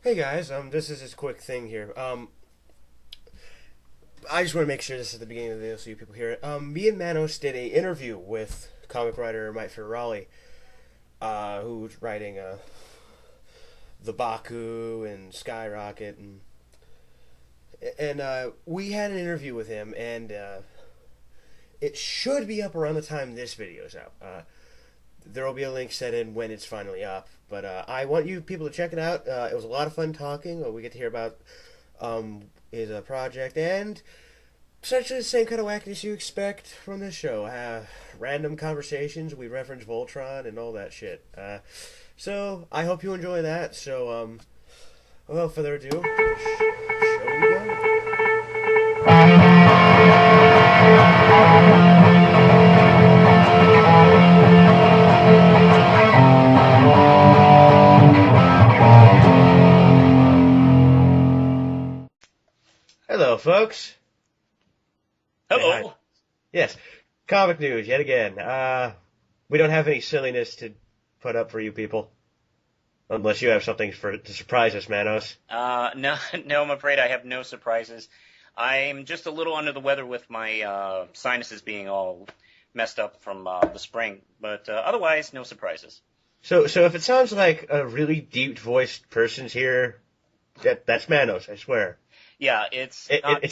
Hey guys, this is just a quick thing here. I just want to make sure this is the beginning of the video so you people hear it. Me and Manos did a interview with comic writer Mike Ferrari, who's writing the Baku and Skyrocket, and we had an interview with him, and it should be up around the time this video's out. There will be a link set in when it's finally up, but I want you people to check it out. It was a lot of fun talking. We get to hear about his project and essentially the same kind of wackiness you expect from this show. Random conversations. We reference Voltron and all that shit. So I hope you enjoy that. So without further ado, show we go. Hello, folks. Hello. Hey, yes, comic news yet again. We don't have any silliness to put up for you people, unless you have something to surprise us, Manos. No, I'm afraid I have no surprises. I'm just a little under the weather with my sinuses being all messed up from the spring, but otherwise, no surprises. So if it sounds like a really deep-voiced person's here, that's Manos, I swear. Yeah, it's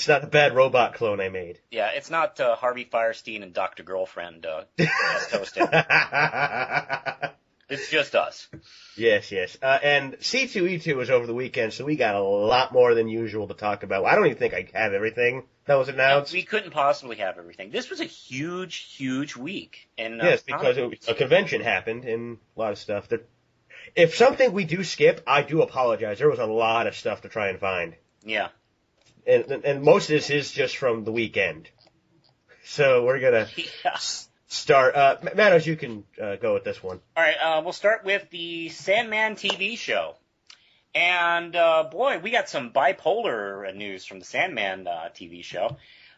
not a bad robot clone I made. Yeah, it's not Harvey Fierstein and Dr. Girlfriend guest hosting. It's just us. Yes. And C2E2 was over the weekend, so we got a lot more than usual to talk about. I don't even think I have everything that was announced. We couldn't possibly have everything. This was a huge week. And yes, because a convention happened and a lot of stuff. If something we do skip, I do apologize. There was a lot of stuff to try and find. Yeah. And most of this is just from the weekend. So we're going to start. Manos, you can go with this one. All right, we'll start with the Sandman TV show. And, boy, we got some bipolar news from the Sandman TV show.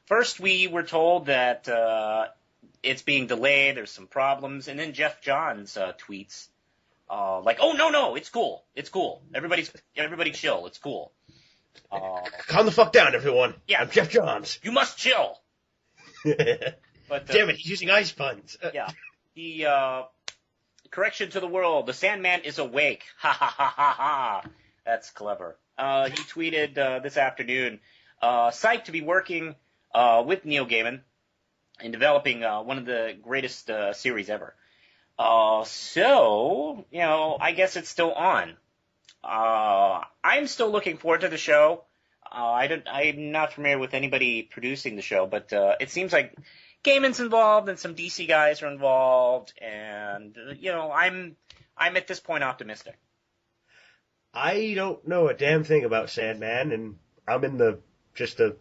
First, we were told that it's being delayed, there's some problems, and then Jeff Johns tweets, like, oh, no, it's cool. Everybody chill, it's cool. Calm the fuck down, everyone. Yeah. I'm Jeff Johns. You must chill. But, damn it, he's using ice puns. Yeah. Correction to the world. The Sandman is awake. Ha ha ha ha ha. That's clever. He tweeted this afternoon, psyched to be working with Neil Gaiman in developing one of the greatest series ever. So, I guess it's still on. I'm still looking forward to the show. I'm not familiar with anybody producing the show, but it seems like Gaiman's involved and some DC guys are involved, and I'm at this point optimistic. I don't know a damn thing about Sandman, and I'm in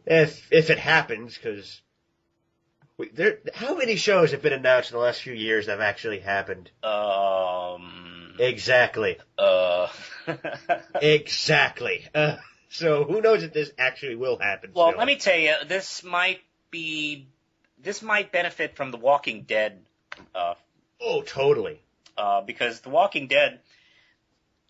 if it happens, because how many shows have been announced in the last few years that have actually happened? Exactly. Exactly. So who knows if this actually will happen? Well, still. Let me tell you, this might benefit from The Walking Dead. Oh, totally. Because The Walking Dead,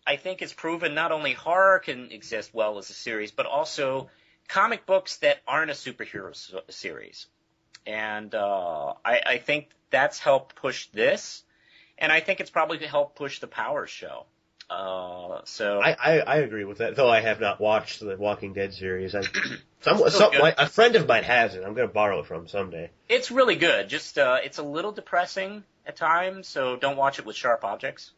I think, has proven not only horror can exist well as a series, but also comic books that aren't a superhero series. And I think that's helped push this, and I think it's probably helped push the Powers show. So I agree with that, though I have not watched the Walking Dead series. A friend of mine has it. I'm going to borrow it from him someday. It's really good. Just it's a little depressing at times, so don't watch it with sharp objects.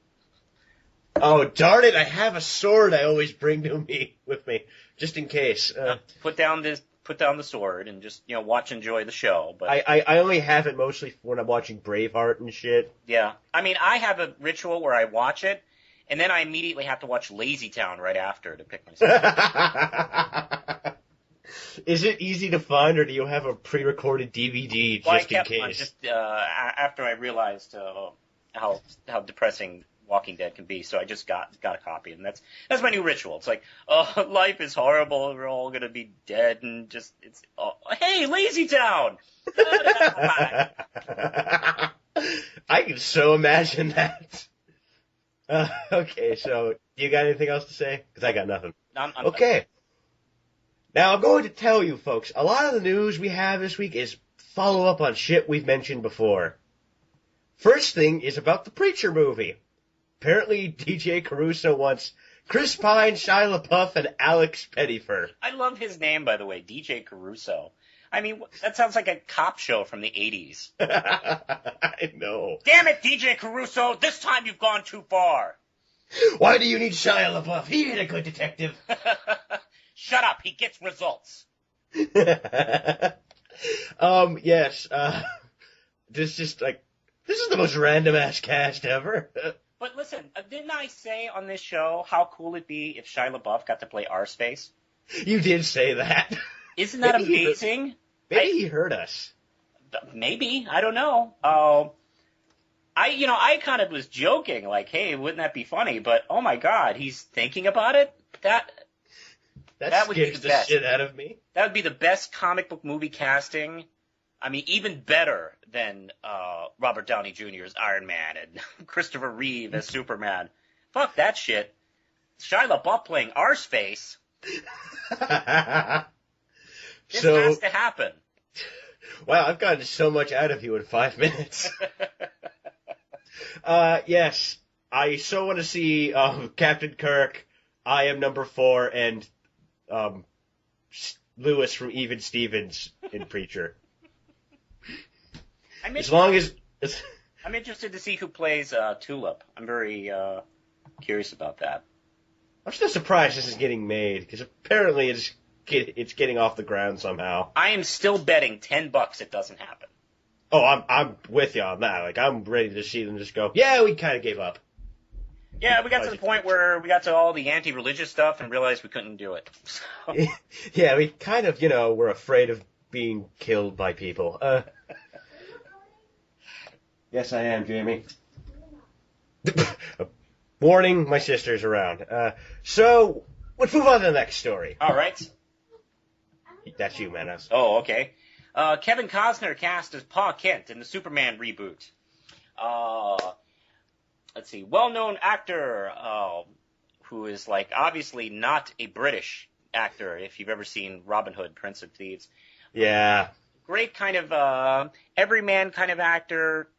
Oh, darn it! I have a sword I always bring with me, just in case. Put down the sword and just watch, enjoy the show. But I only have it mostly when I'm watching Braveheart and shit. Yeah, I mean, I have a ritual where I watch it, and then I immediately have to watch Lazy Town right after to pick myself up. Is it easy to find, or do you have a pre-recorded DVD just in case? After I realized how depressing Walking Dead can be, so I just got a copy, and that's my new ritual. It's like, life is horrible, we're all gonna be dead, and hey, Lazy Town! I can so imagine that. Okay, so you got anything else to say? Because I got nothing. I'm Okay. Now I'm going to tell you, folks, a lot of the news we have this week is follow-up on shit we've mentioned before. First thing is about the Preacher movie. Apparently, DJ Caruso wants Chris Pine, Shia LaBeouf, and Alex Pettyfer. I love his name, by the way, DJ Caruso. I mean, that sounds like a cop show from the 80s. I know. Damn it, DJ Caruso, this time you've gone too far. Why do you need Shia LaBeouf? He ain't a good detective. Shut up, he gets results. Yes, this is the most random-ass cast ever. But listen, didn't I say on this show how cool it'd be if Shia LaBeouf got to play Arseface? You did say that. Isn't that amazing? Maybe he heard us. Maybe, I don't know. I kind of was joking, like, hey, wouldn't that be funny? But oh my God, he's thinking about it. That would be the best. Shit out of me. That would be the best comic book movie casting. I mean, even better than Robert Downey Jr.'s Iron Man and Christopher Reeve as Superman. Fuck that shit. Shia LaBeouf playing Arseface. This has to happen. Wow, I've gotten so much out of you in 5 minutes. Yes, I so want to see Captain Kirk, I Am Number 4, and Lewis from Even Stevens in Preacher. I'm interested to see who plays Tulip. I'm very curious about that. I'm still surprised this is getting made, because apparently it's getting off the ground somehow. I am still betting $10 it doesn't happen. Oh, I'm with you on that. Like, I'm ready to see them just go, yeah, we kind of gave up. Yeah, we got to the point where we got to all the anti-religious stuff and realized we couldn't do it. So. Yeah, we kind of, were afraid of being killed by people. Yes, I am, Jamie. Warning, my sister's around. So, let's move on to the next story. All right. That's you, Manos. Oh, okay. Kevin Costner cast as Pa Kent in the Superman reboot. Let's see. Well-known actor who is, obviously not a British actor, if you've ever seen Robin Hood, Prince of Thieves. Yeah. Great kind of everyman kind of actor.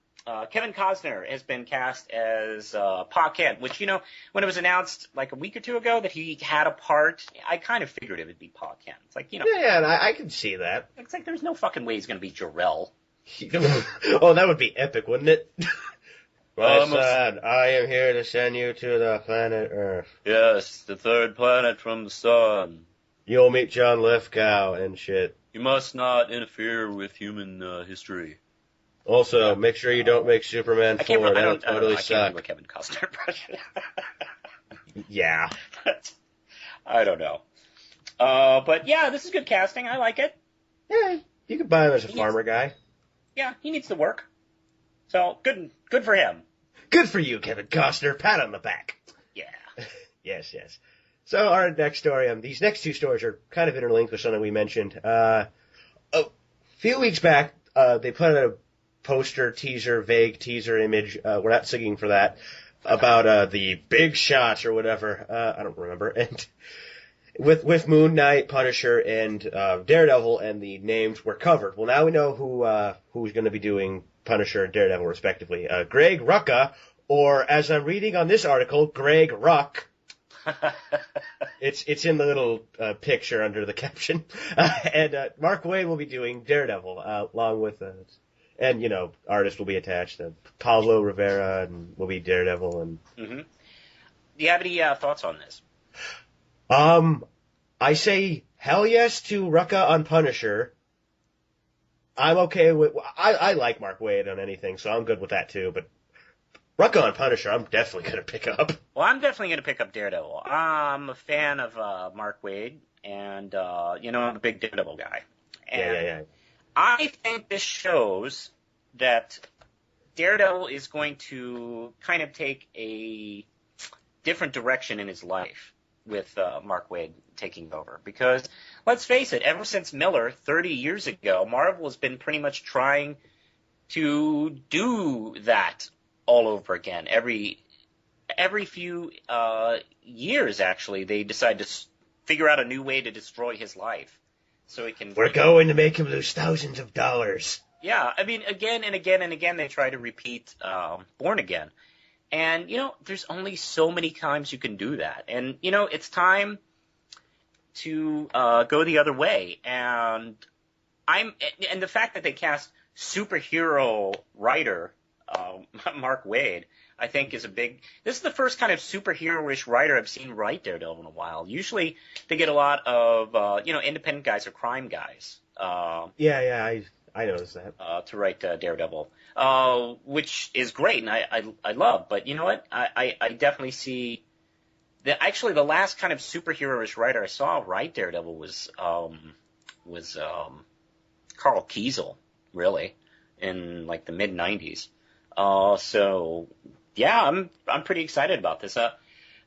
Kevin Costner has been cast as Pa Kent, which, when it was announced a week or two ago that he had a part, I kind of figured it would be Pa Kent. It's like, Yeah, and I can see that. It's like there's no fucking way he's going to be Jor-El. Oh, that would be epic, wouldn't it? My son, I am here to send you to the planet Earth. Yes, the third planet from the sun. You'll meet John Lithgow and shit. You must not interfere with human history. Also, make sure you don't make Superman 4. That'll totally suck. I can't remember Kevin Costner impression. Yeah. I don't know. But yeah, this is good casting. I like it. Yeah, you could buy him as a farmer guy. Yeah, he needs to work. So, good for him. Good for you, Kevin Costner. Pat on the back. Yeah. Yes. So, our next story, these next two stories are kind of interlinked with something we mentioned. A few weeks back, they put out a vague teaser image, we're not singing for that, about the big shots or whatever, I don't remember, and with Moon Knight, Punisher, and Daredevil, and the names were covered. Well, now we know who's going to be doing Punisher and Daredevil, respectively. Greg Rucka, or as I'm reading on this article, Greg Ruck. It's in the little picture under the caption. And Mark Waid will be doing Daredevil, along with... and, artists will be attached. Pablo Rivera will be Daredevil. And Mm-hmm. Do you have any thoughts on this? I say hell yes to Rucka on Punisher. I'm okay with... I like Mark Waid on anything, so I'm good with that too. But Rucka on Punisher, I'm definitely going to pick up. Well, I'm definitely going to pick up Daredevil. I'm a fan of Mark Waid, and, I'm a big Daredevil guy. And yeah. I think this shows that Daredevil is going to kind of take a different direction in his life with Mark Waid taking over. Because, let's face it, ever since Miller, 30 years ago, Marvel has been pretty much trying to do that all over again. Every every few years, actually, they decide to figure out a new way to destroy his life, so he can. We're going to make him lose thousands of dollars. Yeah, I mean, again and again and again, they try to repeat Born Again, and there's only so many times you can do that, and it's time to go the other way, and the fact that they cast superhero writer Mark Waid, I think, is a big. This is the first kind of superhero-ish writer I've seen write Daredevil in a while. Usually, they get a lot of independent guys or crime guys. I noticed that. To write Daredevil, which is great, and I love. But you know what? I definitely see that. Actually, the last kind of superhero-ish writer I saw write Daredevil was Carl Kiesel, really, in like the mid '90s. So yeah, I'm pretty excited about this.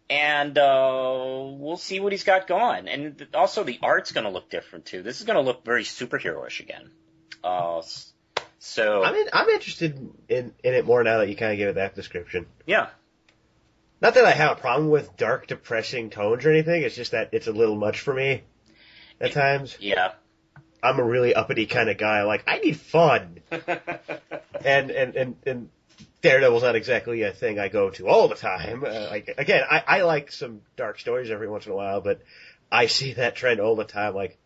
And we'll see what he's got going. And also the art's going to look different too. This is going to look very superhero-ish again. So I'm interested in it more now that you kind of give it that description. Yeah. Not that I have a problem with dark, depressing tones or anything. It's just that it's a little much for me at times. Yeah. I'm a really uppity kind of guy. Like, I need fun. and Daredevil's not exactly a thing I go to all the time. I like some dark stories every once in a while, but I see that trend all the time. Like,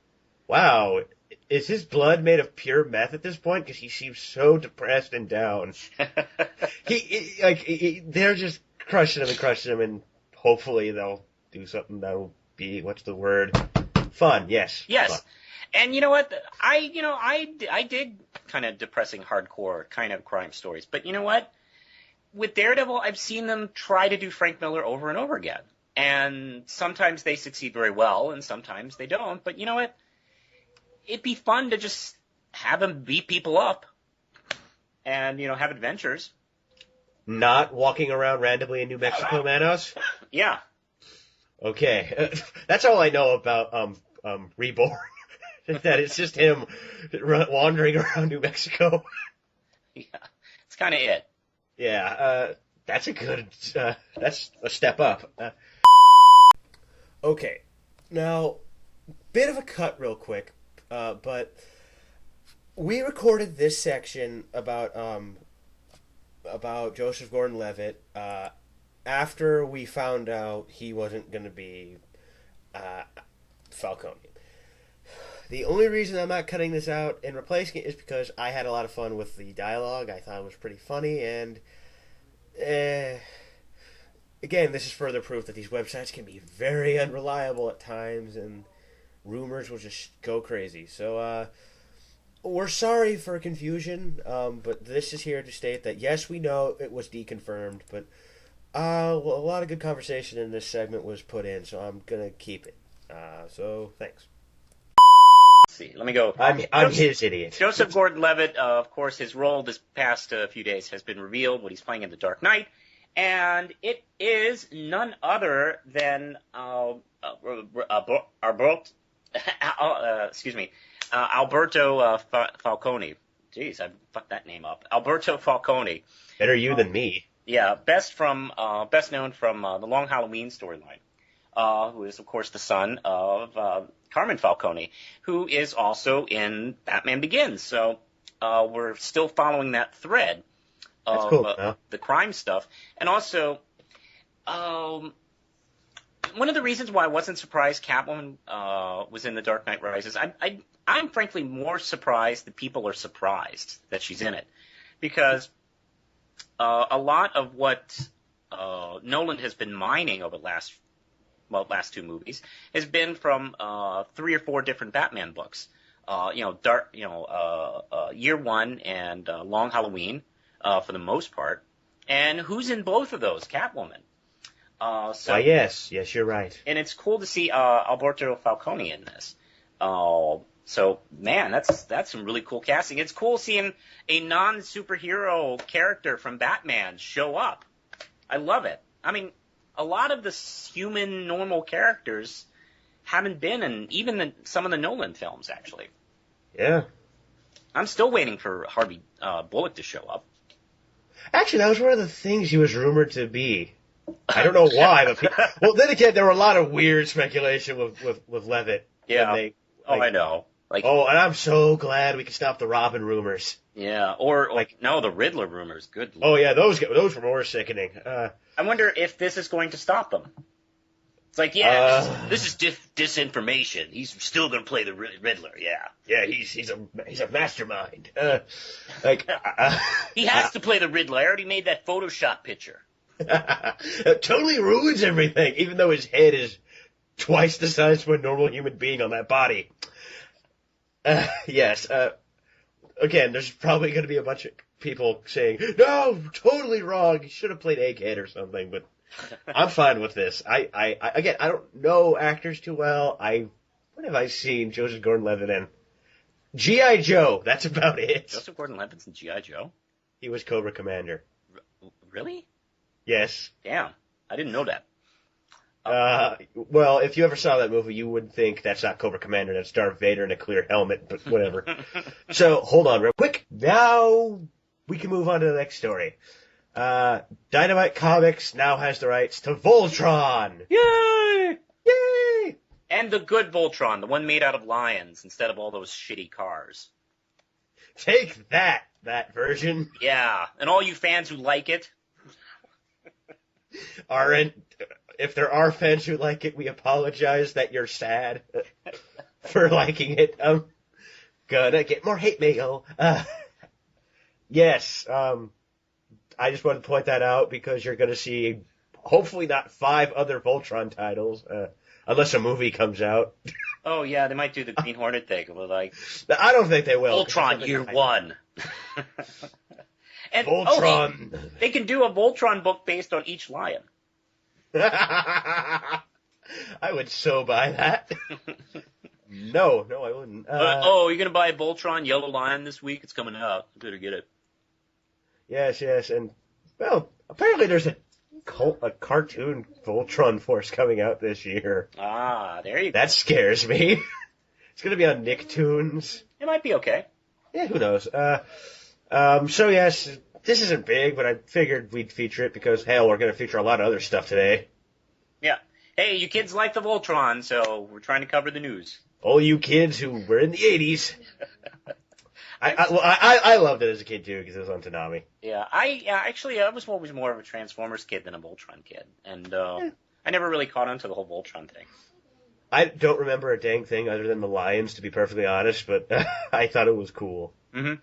wow, is his blood made of pure meth at this point? Because he seems so depressed and down. They're just crushing him, and hopefully they'll do something that'll be, what's the word? Fun, yes. Yes. Fun. And you know what? I dig kind of depressing, hardcore kind of crime stories. But you know what? With Daredevil, I've seen them try to do Frank Miller over and over again. And sometimes they succeed very well, and sometimes they don't. But you know what? It'd be fun to just have him beat people up and, have adventures. Not walking around randomly in New Mexico, Manos? Yeah. Okay. That's all I know about Reborn. That it's just him wandering around New Mexico. Yeah, it's kind of it. Yeah, that's a step up. Okay, now, bit of a cut real quick, but we recorded this section about Joseph Gordon-Levitt after we found out he wasn't going to be Falcone. The only reason I'm not cutting this out and replacing it is because I had a lot of fun with the dialogue. I thought it was pretty funny, and again, this is further proof that these websites can be very unreliable at times, and rumors will just go crazy. So we're sorry for confusion, but this is here to state that, yes, we know it was deconfirmed, but a lot of good conversation in this segment was put in, so I'm going to keep it. So thanks. See, let me go. I'm his idiot. Joseph Gordon-Levitt, of course, his role this past few days has been revealed, what he's playing in The Dark Knight, and it is none other than Alberto Falcone. Jeez, I fucked that name up. Alberto Falcone. Better you than me. Yeah, best known from the Long Halloween storyline. Who is, of course, the son of Carmen Falcone, who is also in Batman Begins. So we're still following that thread of the crime stuff. And also, one of the reasons why I wasn't surprised Catwoman was in The Dark Knight Rises, I'm frankly more surprised that people are surprised that she's in it. Because a lot of what Nolan has been mining over the last two movies has been from 3 or 4 different Batman books. Year One and Long Halloween for the most part. And who's in both of those? Catwoman. Yes, you're right. And it's cool to see Alberto Falcone in this. So man, that's some really cool casting. It's cool seeing a non-superhero character from Batman show up. I love it. I mean, a lot of the human, normal characters haven't been in even some of the Nolan films, actually. Yeah. I'm still waiting for Harvey Bullock to show up. Actually, that was one of the things he was rumored to be. I don't know why, but well, then again, there were a lot of weird speculation with Levitt. Yeah. I know. Like, and I'm so glad we can stop the Robin rumors. Yeah, or no, the Riddler rumors. Good Lord. Oh yeah, those were more sickening. I wonder if this is going to stop them. It's like, this is disinformation. He's still going to play the Riddler. Yeah. Yeah, he's a mastermind. He has to play the Riddler. I already made that Photoshop picture. It totally ruins everything, even though his head is twice the size of a normal human being on that body. Yes. Again, there's probably going to be a bunch of people saying, no, totally wrong. He should have played Egghead or something, but I'm fine with this. I don't know actors too well. What have I seen Joseph Gordon-Levitt in? G.I. Joe. That's about it. Joseph Gordon-Levitt's in G.I. Joe? He was Cobra Commander. Really? Yes. Damn. I didn't know that. Well, if you ever saw that movie, you would think that's not Cobra Commander, that's Darth Vader in a clear helmet, but whatever. So, hold on real quick. Now, we can move on to the next story. Dynamite Comics now has the rights to Voltron! Yay! Yay! And the good Voltron, the one made out of lions instead of all those shitty cars. Take that version. Yeah, and all you fans who like it. If there are fans who like it, we apologize that you're sad for liking it. Gonna get more hate mail. Yes, I just wanted to point that out because you're gonna see, hopefully not 5 other Voltron titles, unless a movie comes out. Oh yeah, they might do the Green Hornet thing. I don't think they will. Voltron Year 1. And Voltron. They can do a Voltron book based on each lion. I would so buy that. No, I wouldn't. You're going to buy a Voltron Yellow Lion this week? It's coming out. I better get it. Yes, and, well, apparently there's a cartoon Voltron Force coming out this year. Ah, there you go. That scares me. It's going to be on Nicktoons. It might be okay. Yeah, who knows. So yes, this isn't big, but I figured we'd feature it because, hell, we're going to feature a lot of other stuff today. Yeah. Hey, you kids like the Voltron, so we're trying to cover the news. All you kids who were in the 80s. I loved it as a kid, too, because it was on Toonami. Yeah, I was always more of a Transformers kid than a Voltron kid, and I never really caught on to the whole Voltron thing. I don't remember a dang thing other than the lions, to be perfectly honest, but I thought it was cool. Mm-hmm.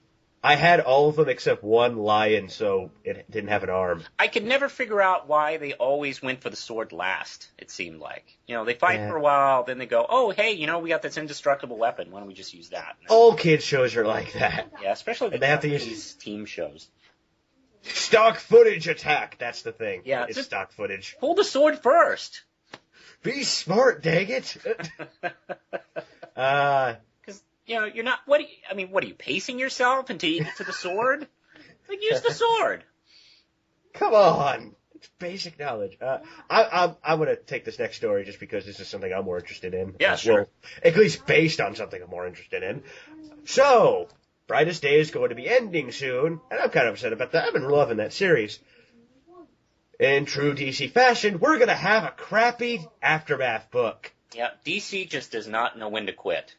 I had all of them except one lion, so it didn't have an arm. I could never figure out why they always went for the sword last, it seemed like. They fight for a while, then they go, oh, hey, we got this indestructible weapon. Why don't we just use that? All kids shows are like that. Yeah, especially they have to use use team shows. Stock footage attack, that's the thing. Yeah, it's stock footage. Pull the sword first. Be smart, dang it. You're not. What are you pacing yourself until you get to the sword? Use the sword. Come on, it's basic knowledge. I'm gonna take this next story just because this is something I'm more interested in. Yeah, sure. Well, at least based on something I'm more interested in. So, Brightest Day is going to be ending soon, and I'm kind of upset about that. I've been loving that series. In true DC fashion, we're gonna have a crappy Aftermath book. Yeah, DC just does not know when to quit.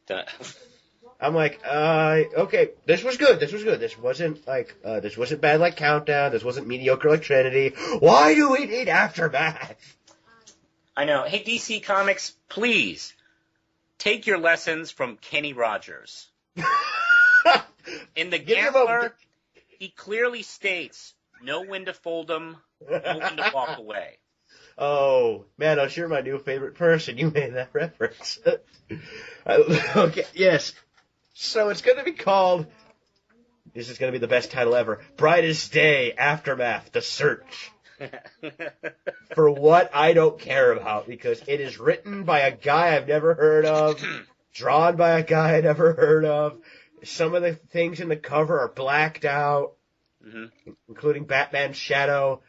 I'm like, okay, this was good. This wasn't bad like Countdown. This wasn't mediocre like Trinity. Why do we need Aftermath? I know. Hey, DC Comics, please take your lessons from Kenny Rogers. In The Gambler, he clearly states, know when to fold them, know when to walk away. Oh, Manos, you're my new favorite person. You made that reference. Okay, yes. So it's going to be called, this is going to be the best title ever, Brightest Day, Aftermath, The Search. For what I don't care about, because it is written by a guy I've never heard of, drawn by a guy I've never heard of. Some of the things in the cover are blacked out, including Batman's shadow.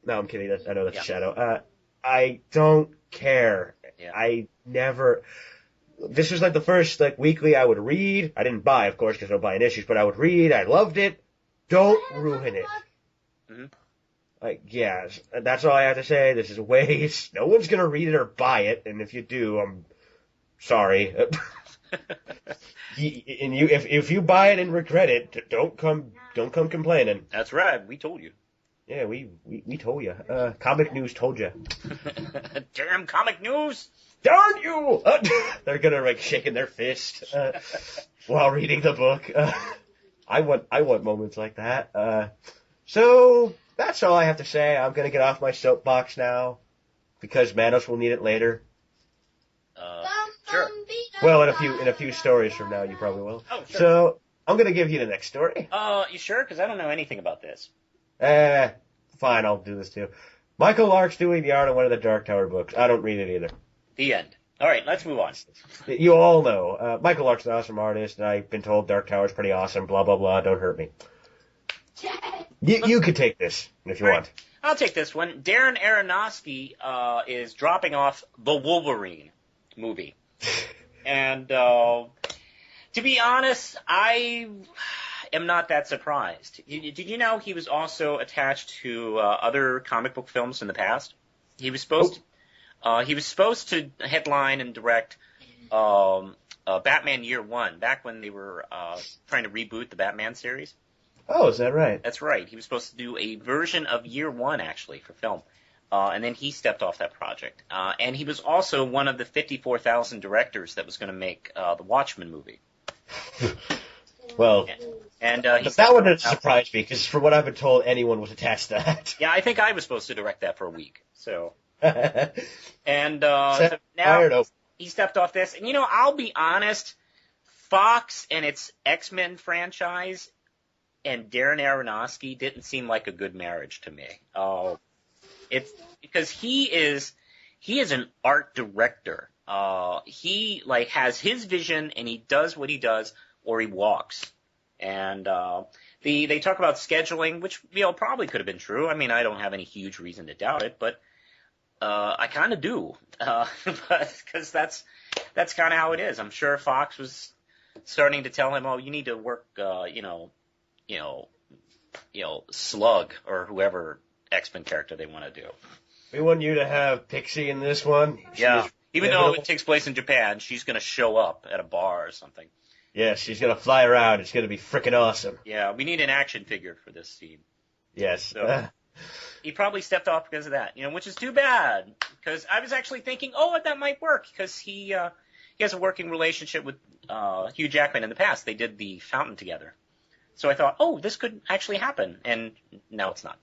No, I'm kidding. I know that's a shadow. I don't care. Yeah. This was like the first weekly I would read. I didn't buy, of course, because I don't buy in issues, but I would read. I loved it. Don't ruin it. Like, yeah, that's all I have to say. This is a waste. No one's gonna read it or buy it, and if you do, I'm sorry. If you buy it and regret it, don't come complaining. That's right. We told you. Yeah, we told you. Comic News told you. Damn Comic News! Darn you! They're gonna like shaking their fist while reading the book. I want moments like that. So that's all I have to say. I'm gonna get off my soapbox now because Manos will need it later. Sure. Well, in a few stories from now, you probably will. Oh, sure. So I'm gonna give you the next story. You sure? Because I don't know anything about this. Fine, I'll do this too. Michael Lark's doing the art on one of the Dark Tower books. I don't read it either. The end. All right, let's move on. You all know. Michael Lark's an awesome artist, and I've been told Dark Tower's pretty awesome, blah, blah, blah, don't hurt me. You could take this, if you want. I'll take this one. Darren Aronofsky is dropping off the Wolverine movie. And to be honest, I am not that surprised. Did you know he was also attached to other comic book films in the past? He was supposed to headline and direct Batman Year One, back when they were trying to reboot the Batman series. Oh, is that right? That's right. He was supposed to do a version of Year One, actually, for film. And then he stepped off that project. And he was also one of the 54,000 directors that was going to make the Watchmen movie. Well, and that one didn't surprise me, because from what I've been told, anyone was attached to that. Yeah, I think I was supposed to direct that for a week. So, and so now he stepped off this. And, I'll be honest, Fox and its X-Men franchise and Darren Aronofsky didn't seem like a good marriage to me. It's because he is an art director. He has his vision and he does what he does or he walks. And they talk about scheduling, which probably could have been true. I mean, I don't have any huge reason to doubt it, but I kind of do, because that's kind of how it is. I'm sure Fox was starting to tell him, "Oh, you need to work, Slug or whoever X-Men character they want to do. We want you to have Pixie in this one." Yeah, even though it takes place in Japan, she's going to show up at a bar or something. Yeah, she's going to fly around. It's going to be frickin' awesome. Yeah, we need an action figure for this scene. Yes. So, he probably stepped off because of that, which is too bad. Because I was actually thinking, that might work, because he has a working relationship with Hugh Jackman in the past. They did The Fountain together. So I thought, this could actually happen, and now it's not.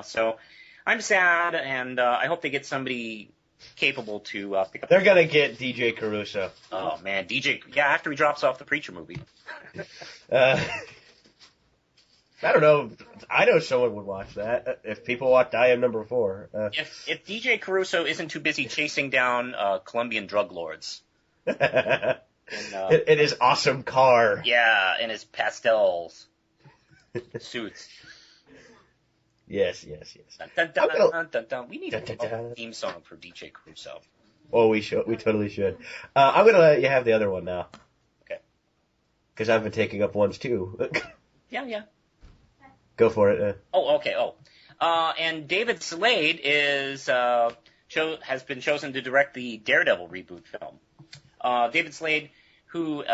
So I'm sad, and I hope they get somebody capable to pick up. They're going to get DJ Caruso. Oh, man, after he drops off the Preacher movie. I don't know. I know someone would watch that. If people watch I Am Number 4. If DJ Caruso isn't too busy chasing down Colombian drug lords. In his awesome car. Yeah, in his pastels suits. Yes. Dun, dun, dun, dun, dun. We need a theme song for DJ Caruso. Oh, we should. We totally should. I'm going to let you have the other one now. Okay. Because I've been taking up ones too. Yeah. Go for it. Okay. And David Slade has been chosen to direct the Daredevil reboot film. David Slade, who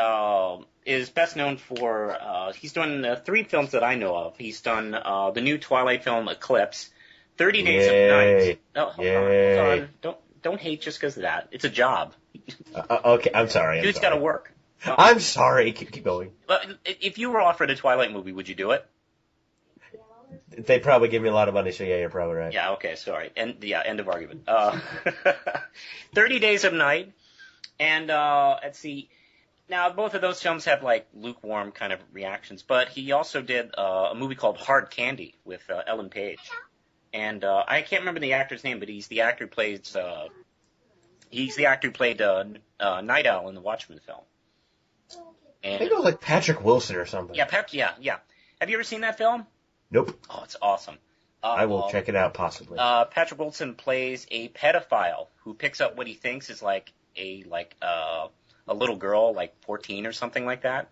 is best known for, he's done 3 films that I know of. He's done the new Twilight film Eclipse, 30 Days of Night. Oh, hold on. Don't hate just because of that. It's a job. Okay, I'm sorry. Dude's got to work. I'm sorry. Keep going. If you were offered a Twilight movie, would you do it? They'd probably give me a lot of money, so yeah, you're probably right. Yeah, okay, sorry. End of argument. 30 Days of Night. And let's see. Now, both of those films have lukewarm kind of reactions, but he also did a movie called Hard Candy with Ellen Page. And I can't remember the actor's name, but he's the actor who plays Night Owl in the Watchmen film. And, I think it was Patrick Wilson or something. Yeah, yeah. Have you ever seen that film? Nope. Oh, it's awesome. I will check it out, possibly. Patrick Wilson plays a pedophile who picks up what he thinks is a little girl, 14 or something like that.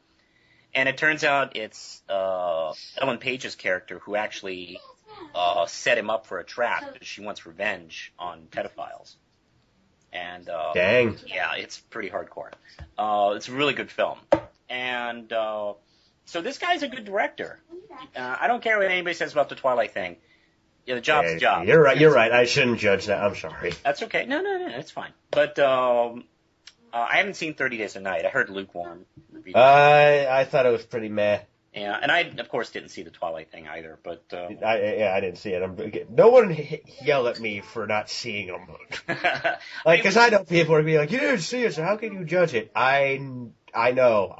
And it turns out it's Ellen Page's character who actually set him up for a trap because she wants revenge on pedophiles. And Dang. Yeah, it's pretty hardcore. It's a really good film. And so this guy's a good director. I don't care what anybody says about the Twilight thing. Yeah, the job's a job. You're right. You're right. I shouldn't judge that. I'm sorry. That's okay. No, it's fine. But I haven't seen 30 Days a Night. I heard lukewarm. I thought it was pretty meh. Yeah, and I, of course, didn't see the Twilight thing either. But I didn't see it. No one yell at me for not seeing them. Because I know people are being like, you didn't see it, so how can you judge it? I know.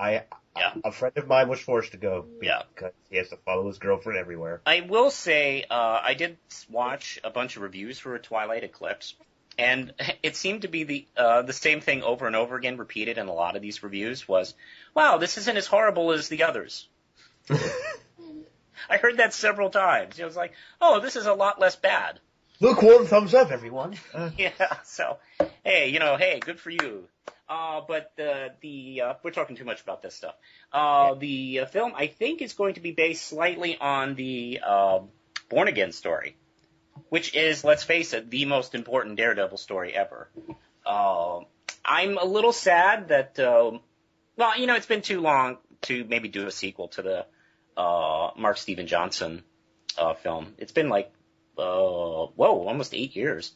A friend of mine was forced to go because he has to follow his girlfriend everywhere. I will say I did watch a bunch of reviews for Twilight Eclipse, and it seemed to be the same thing over and over again, repeated in a lot of these reviews was, wow, this isn't as horrible as the others. I heard that several times. It was like, oh, this is a lot less bad. Lukewarm thumbs up, everyone. Yeah, so, hey, good for you. But we're talking too much about this stuff. The film, I think, is going to be based slightly on the Born Again story, which is, let's face it, the most important Daredevil story ever. I'm a little sad that, it's been too long to maybe do a sequel to the Mark Steven Johnson film. It's been like, almost 8 years.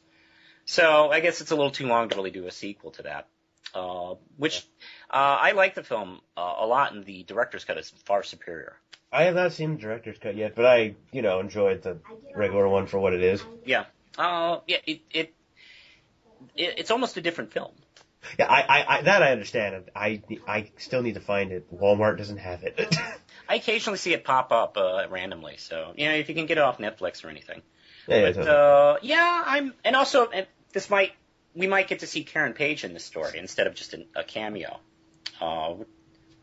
So I guess it's a little too long to really do a sequel to that. I like the film a lot, and the director's cut is far superior. I have not seen the director's cut yet, but I, enjoyed the regular one for what it is. Yeah. It's almost a different film. Yeah, I understand. I still need to find it. Walmart doesn't have it. I occasionally see it pop up randomly, so if you can get it off Netflix or anything. Yeah, totally. We might get to see Karen Page in this story instead of just a cameo,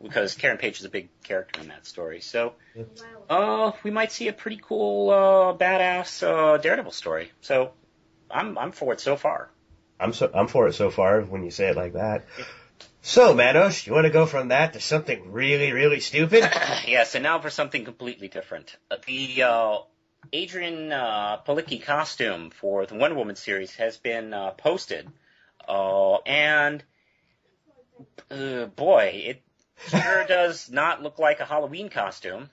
because Karen Page is a big character in that story. So, we might see a pretty cool, badass Daredevil story. So, I'm for it so far. I'm for it so far when you say it like that. So, Manos, you want to go from that to something really, really stupid? Yes, and now for something completely different. The Adrianne Palicki costume for the Wonder Woman series has been posted, and it sure does not look like a Halloween costume.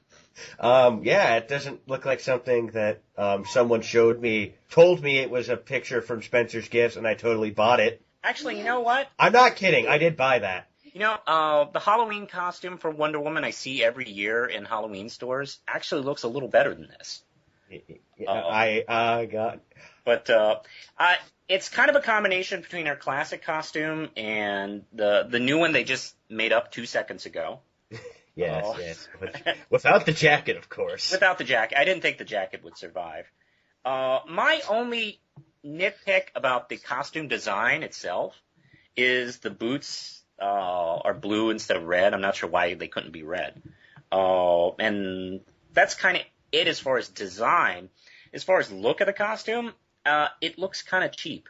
It doesn't look like something that someone told me it was a picture from Spencer's Gifts, and I totally bought it. Actually, you know what? I'm not kidding. I did buy that. The Halloween costume for Wonder Woman I see every year in Halloween stores actually looks a little better than this. It's kind of a combination between her classic costume and the new one they just made up 2 seconds ago. Yes. Without the jacket, of course. Without the jacket. I didn't think the jacket would survive. My only nitpick about the costume design itself is the boots are blue instead of red. I'm not sure why they couldn't be red. And that's kind of it as far as design. As far as look of the costume, it looks kind of cheap.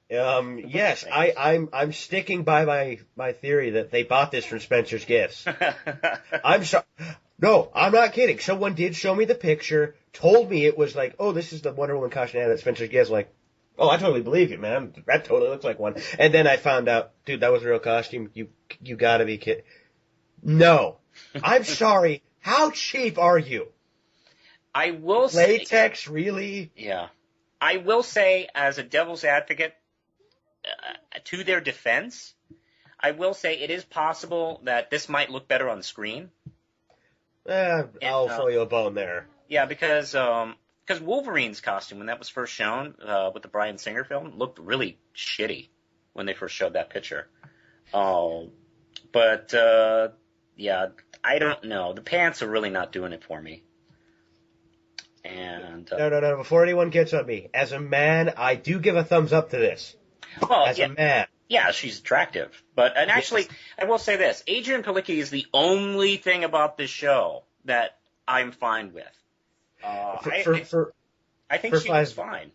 Yes, I'm sticking by my theory that they bought this from Spencer's Gifts. I'm sorry. No, I'm not kidding. Someone did show me the picture, told me it was like, oh, this is the Wonder Woman costume that Spencer's Gifts. Like, oh, I totally believe you, man. That totally looks like one. And then I found out, dude, that was a real costume. You gotta be kidding. No, I'm sorry. How cheap are you? I will say latex, really? Yeah. I will say, as a devil's advocate, to their defense, I will say it is possible that this might look better on the screen. I'll throw you a bone there. Yeah, because Wolverine's costume, when that was first shown with the Bryan Singer film, looked really shitty when they first showed that picture. But I don't know. The pants are really not doing it for me. And no. Before anyone gets on me, as a man, I do give a thumbs up to this. Well, as a man. Yeah, she's attractive. Actually, I will say this. Adrianne Palicki is the only thing about this show that I'm fine with. I think she was fine.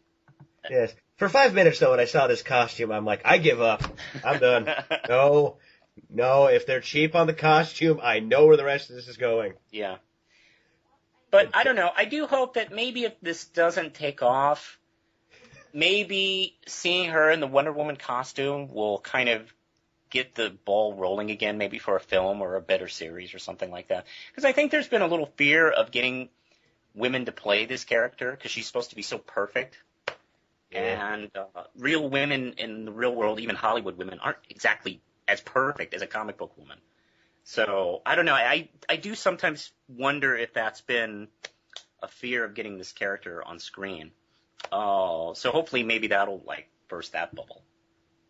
Yes. For 5 minutes, though, when I saw this costume, I'm like, I give up. I'm done. No, if they're cheap on the costume, I know where the rest of this is going. Yeah. But I don't know. I do hope that maybe if this doesn't take off, maybe seeing her in the Wonder Woman costume will kind of get the ball rolling again, maybe for a film or a better series or something like that. Because I think there's been a little fear of getting women to play this character because she's supposed to be so perfect. Yeah. And real women in the real world, even Hollywood women, aren't exactly as perfect as a comic book woman. So I don't know. I do sometimes wonder if that's been a fear of getting this character on screen. So hopefully maybe that'll like burst that bubble.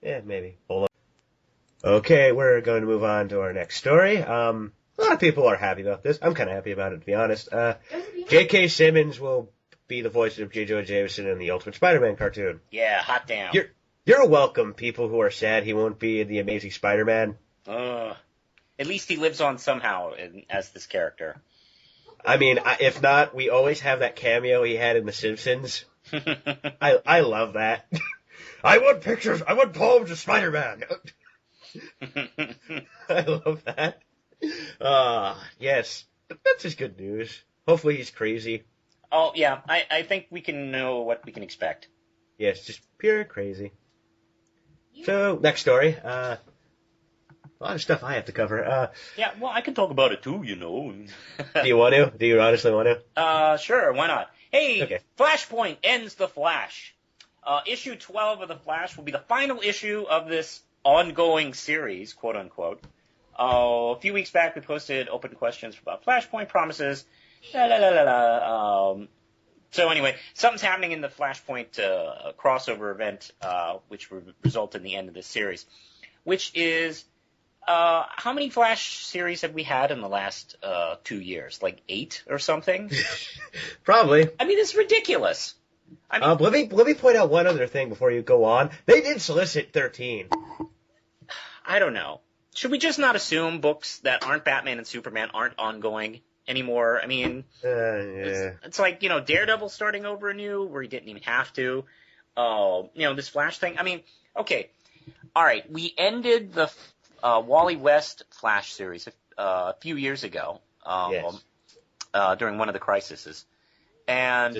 Yeah, maybe. Hold on. Okay, we're going to move on to our next story. A lot of people are happy about this. I'm kind of happy about it, to be honest. J.K. Simmons will be the voice of J. Jonah Jameson in the Ultimate Spider-Man cartoon. Yeah, hot damn. You're welcome, people who are sad he won't be in the Amazing Spider-Man. At least he lives on somehow as this character. I mean, if not, we always have that cameo he had in The Simpsons. I love that. I want pictures. I want poems of Spider-Man. I love that. Yes. That's just good news. Hopefully he's crazy. Oh, yeah. I think we can know what we can expect. Yes, just pure crazy. So, next story. A lot of stuff I have to cover. Yeah, well, I can talk about it too, you know. Do you want to? Do you honestly want to? Sure, why not? Hey, okay. Flashpoint ends The Flash. Issue 12 of The Flash will be the final issue of this ongoing series, quote unquote. A few weeks back, we posted open questions about Flashpoint promises. So anyway, something's happening in the Flashpoint crossover event, which will result in the end of this series, which is how many Flash series have we had in the last 2 years? Like 8 or something? Probably. I mean, it's ridiculous. I mean, let me point out one other thing before you go on. They did solicit 13. I don't know. Should we just not assume books that aren't Batman and Superman aren't ongoing anymore? I mean, yeah. It's like, you know, Daredevil starting over anew where he didn't even have to. You know, this Flash thing. I mean, okay. All right. We ended the Wally West Flash series a few years ago yes. During one of the crises. And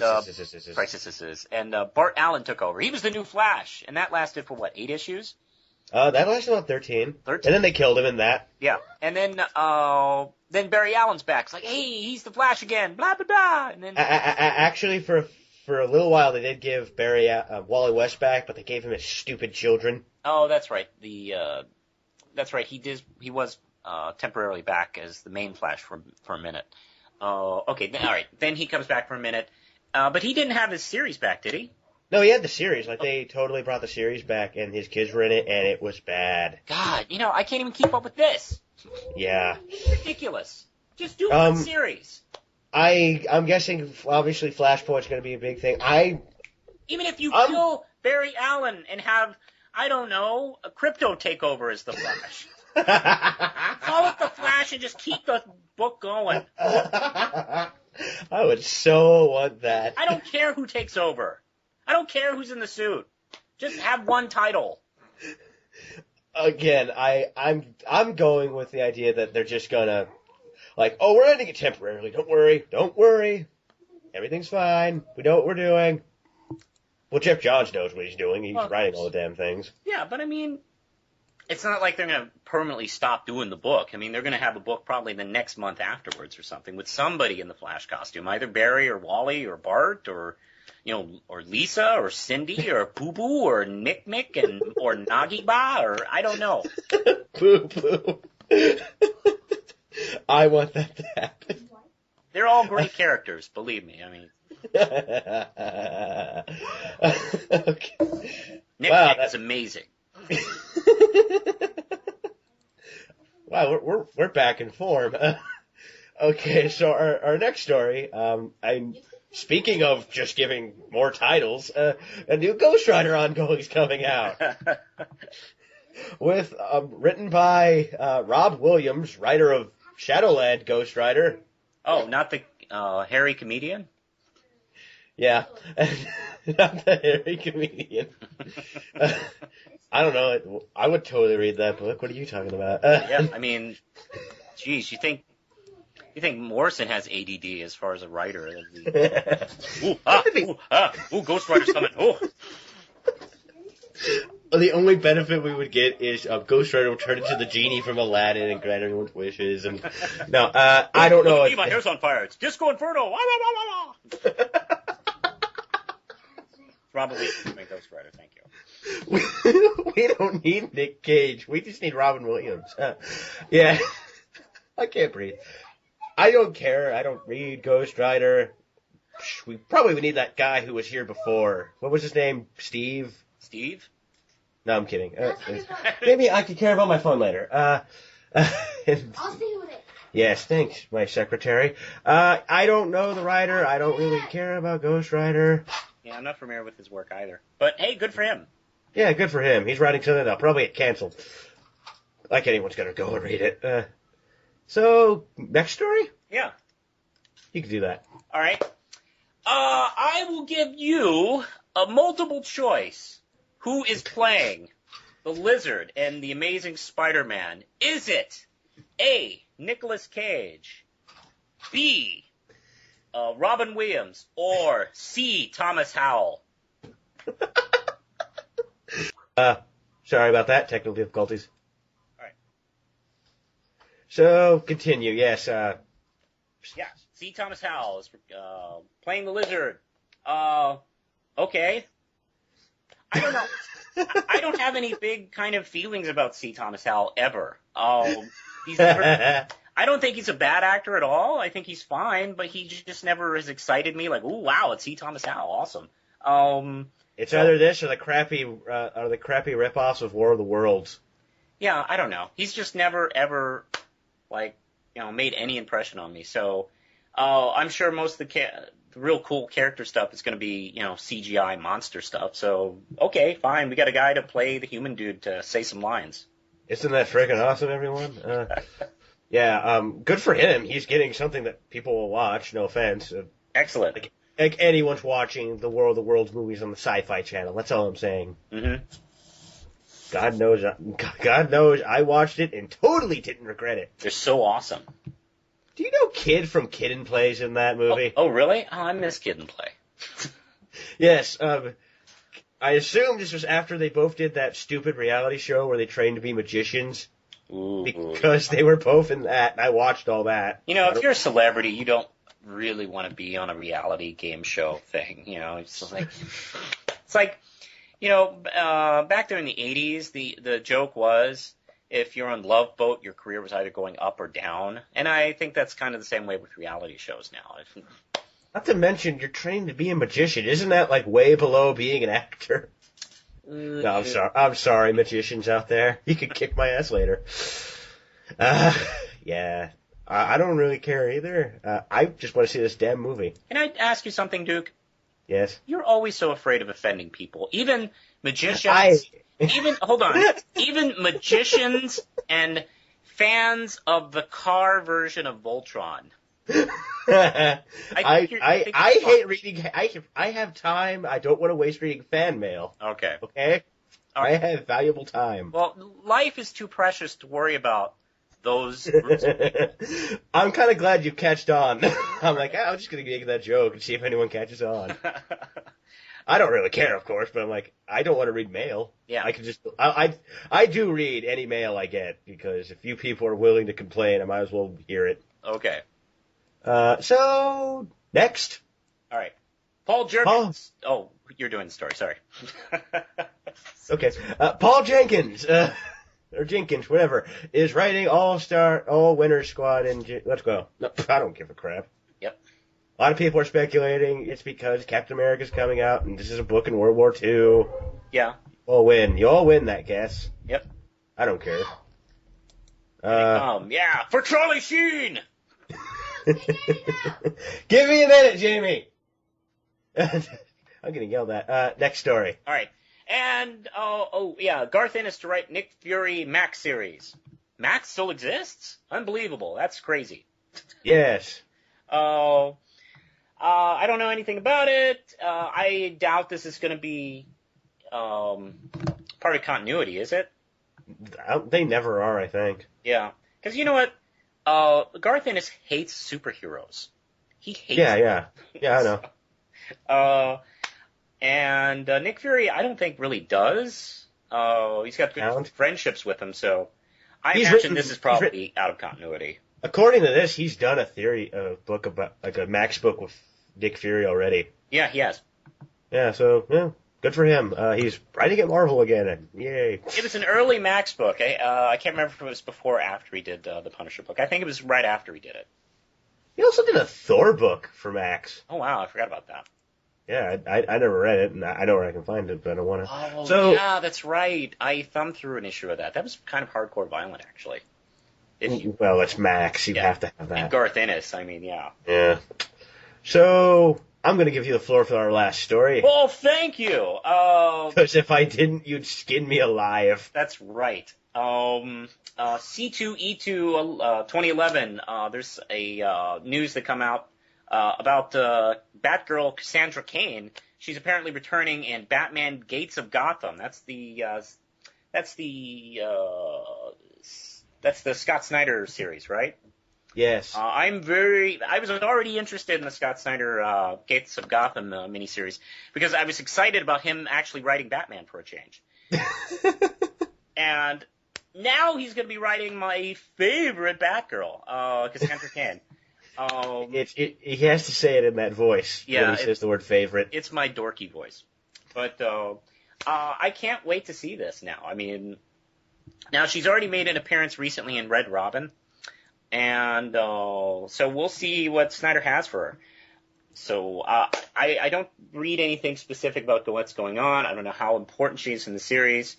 Bart Allen took over. He was the new Flash, and that lasted for, what, 8 issues? That lasted about 13. And then they killed him in that. Yeah. And then Barry Allen's back. It's like, hey, he's the Flash again, blah, blah, blah. And then actually, for a little while, they did give Wally West back, but they gave him his stupid children. Oh, that's right. That's right. He was temporarily back as the main Flash for a minute. Okay. All right. Then he comes back for a minute. But he didn't have his series back, did he? No, he had the series. Like, they totally brought the series back, and his kids were in it, and it was bad. God, you know, I can't even keep up with this. Yeah. It's ridiculous. Just do one series. I'm guessing, obviously, Flashpoint's going to be a big thing. Even if you kill Barry Allen and have, I don't know, a Crypto take over as the Flash. Call it the Flash and just keep the book going. I would so want that. I don't care who takes over. I don't care who's in the suit. Just have one title. Again, I'm going with the idea that they're just gonna, like, oh, we're ending it temporarily. Don't worry. Everything's fine. We know what we're doing. Well, Jeff Johns knows what he's doing. He's writing all the damn things. Yeah, but I mean, it's not like they're gonna permanently stop doing the book. I mean, they're gonna have a book probably the next month afterwards or something with somebody in the Flash costume, either Barry or Wally or Bart or, you know, or Lisa or Cindy or Boo Boo or Mick Mick or Nagiba or I don't know. Boo Boo. I want that to happen. They're all great characters, believe me. I mean, okay. Nick Nick is amazing. Wow, we're back in form. Okay, so our next story. Speaking of just giving more titles, a new Ghost Rider ongoing is coming out. With written by Rob Williams, writer of Shadowland Ghost Rider. Oh, not the hairy comedian? Yeah, not the hairy comedian. I don't know. I would totally read that book. What are you talking about? Yeah, I mean, geez, you think You think Morrison has ADD as far as a writer? Ghost Rider's coming. Oh. Well, the only benefit we would get is Ghost Rider will turn into the genie from Aladdin and grant everyone's wishes. And no, I don't know. My hair's on fire. It's Disco Inferno. Robin Williams make Ghost Rider. Thank you. We don't need Nick Cage. We just need Robin Williams. Yeah. I can't breathe. I don't care. I don't read Ghost Rider. We probably would need that guy who was here before. What was his name? Steve? No, I'm kidding. Maybe I could care about my phone later. I'll stay with it. Yes, thanks, my secretary. I don't know the writer. I don't really care about Ghost Rider. Yeah, I'm not familiar with his work either. But hey, good for him. Yeah, good for him. He's writing something that'll probably get canceled. Like anyone's gonna go and read it. So, next story? Yeah. You can do that. All right. I will give you a multiple choice. Who is playing the Lizard and the Amazing Spider-Man? Is it A, Nicolas Cage, B, Robin Williams, or C, Thomas Howell? Sorry about that. Technical difficulties. All right. So, continue. Yes, Yeah, C, Thomas Howell is playing the Lizard. Okay. I don't know. I don't have any big kind of feelings about C. Thomas Howell ever. I don't think he's a bad actor at all. I think he's fine, but he just never has excited me. Like, ooh, wow, it's C. Thomas Howell, awesome. It's either this or the crappy ripoffs of War of the Worlds. Yeah, I don't know. He's just never ever made any impression on me. So, I'm sure most of the real cool character stuff is going to be, CGI monster stuff. So, okay, fine. We got a guy to play the human dude to say some lines. Isn't that freaking awesome, everyone? Yeah, good for him. He's getting something that people will watch, no offense. Excellent. Like anyone's watching the War of the Worlds movies on the Sci-Fi Channel. That's all I'm saying. Mm-hmm. God knows I watched it and totally didn't regret it. They're so awesome. Do you know Kid from Kid and Play's in that movie? Oh, really? Oh, I miss Kid and Play. Yes. I assume this was after they both did that stupid reality show where they trained to be magicians. Ooh. Because they were both in that, and I watched all that. If you're a celebrity, you don't really want to be on a reality game show thing. It's like, back there in the 80s, the joke was, if you're on Love Boat, your career was either going up or down. And I think that's kind of the same way with reality shows now. Not to mention, you're trained to be a magician. Isn't that, way below being an actor? No, I'm sorry, magicians out there. You can kick my ass later. Yeah. I don't really care either. I just want to see this damn movie. Can I ask you something, Duke? Yes? You're always so afraid of offending people. Even magicians... Hold on. Even magicians and fans of the car version of Voltron. I hate reading. I have time. I don't want to waste reading fan mail. Okay. Okay. I have valuable time. Well, life is too precious to worry about those groups of people. I'm kind of glad you catched on. I'm like, I'm just gonna make that joke and see if anyone catches on. I don't really care, of course, but I'm like, I don't want to read mail. Yeah. I can just, I do read any mail I get, because if you people are willing to complain, I might as well hear it. Okay. So, next. All right. Paul Jenkins. Oh, you're doing the story, sorry. Okay. Paul Jenkins, or Jenkins, whatever, is writing all-winner squad in, let's go. No, I don't give a crap. Yep. A lot of people are speculating it's because Captain America's coming out, and this is a book in World War II. Yeah. You all win that guess. Yep. I don't care. Yeah, for Charlie Sheen! Give me a minute, Jamie! I'm getting yelled at. Next story. All right. And, yeah, Garth Ennis to write Nick Fury Max series. Max still exists? Unbelievable. That's crazy. Yes. I don't know anything about it. I doubt this is going to be part of continuity, is it? They never are, I think. Yeah. Because you know what? Garth Ennis hates superheroes. He hates Yeah, I know. And Nick Fury, I don't think really does. He's got good friendships with him, so I imagine this is probably out of continuity. According to this, he's done a book about, like a Max book with Nick Fury already. Yeah, he has. Yeah, so, good for him. He's writing at Marvel again, and yay. It was an early Max book. I can't remember if it was before or after he did the Punisher book. I think it was right after he did it. He also did a Thor book for Max. Oh, wow, I forgot about that. Yeah, I never read it, and I know where I can find it, but I don't want to. Oh, yeah, that's right. I thumbed through an issue of that. That was kind of hardcore violent, actually. Well, it's Max. You have to have that. And Garth Ennis, I mean, yeah. Yeah. So, I'm going to give you the floor for our last story. Well, thank you. Because if I didn't, you'd skin me alive. That's right. C2E2 2011, there's a news that come out about Batgirl Cassandra Cain. She's apparently returning in Batman Gates of Gotham. That's the Scott Snyder series, right? Yes. I was already interested in the Scott Snyder Gates of Gotham miniseries because I was excited about him actually writing Batman for a change. And now he's going to be writing my favorite Batgirl, Cassandra Cain. He has to say it in that voice when he says the word favorite. It's my dorky voice. But I can't wait to see this now. I mean, now she's already made an appearance recently in Red Robin. And so we'll see what Snyder has for her. So I don't read anything specific about what's going on. I don't know how important she is in the series.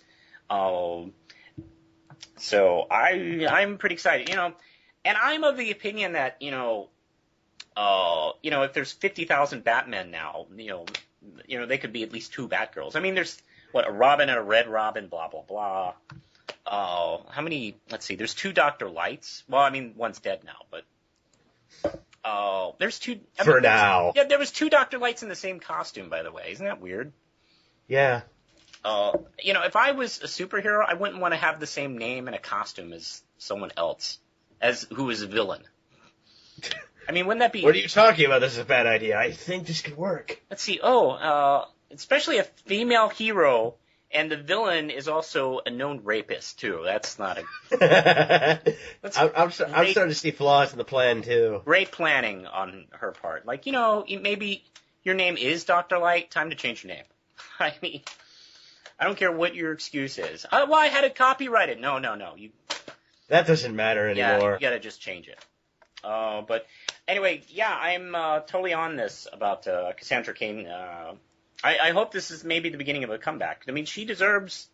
So I'm pretty excited, and I'm of the opinion that, if there's 50,000 Batmen now, they could be at least 2 Batgirls. I mean, there's a Robin and a Red Robin, blah, blah, blah. How many, let's see, there's 2 Dr. Lights. Well, I mean, one's dead now, but, there's 2. For now. Yeah, there was 2 Dr. Lights in the same costume, by the way. Isn't that weird? Yeah. If I was a superhero, I wouldn't want to have the same name and a costume as someone else, who is a villain. I mean, wouldn't that be... What are you talking about? This is a bad idea. I think this could work. Let's see. Especially a female hero, and the villain is also a known rapist, too. That's not a... I'm starting to see flaws in the plan, too. Great planning on her part. Like, maybe your name is Dr. Light. Time to change your name. I mean... I don't care what your excuse is. I had it copyrighted. No. That doesn't matter anymore. Yeah, you gotta just change it. But anyway, yeah, I'm totally on this about Cassandra Cain. I hope this is maybe the beginning of a comeback. I mean, she deserves...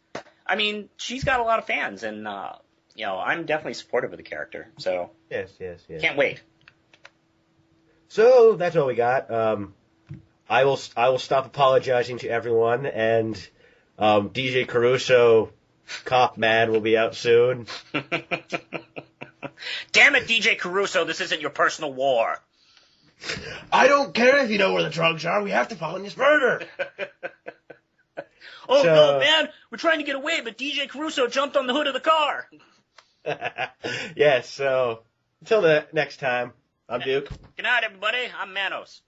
I mean, she's got a lot of fans, and, I'm definitely supportive of the character. So Yes. Can't wait. So, that's all we got. I will stop apologizing to everyone, and... DJ Caruso, Cop Man, will be out soon. Damn it, DJ Caruso, this isn't your personal war. I don't care if you know where the drugs are. We have to find this murder. No, man, we're trying to get away, but DJ Caruso jumped on the hood of the car. Yes, so until the next time, I'm Duke. Good night, everybody. I'm Manos.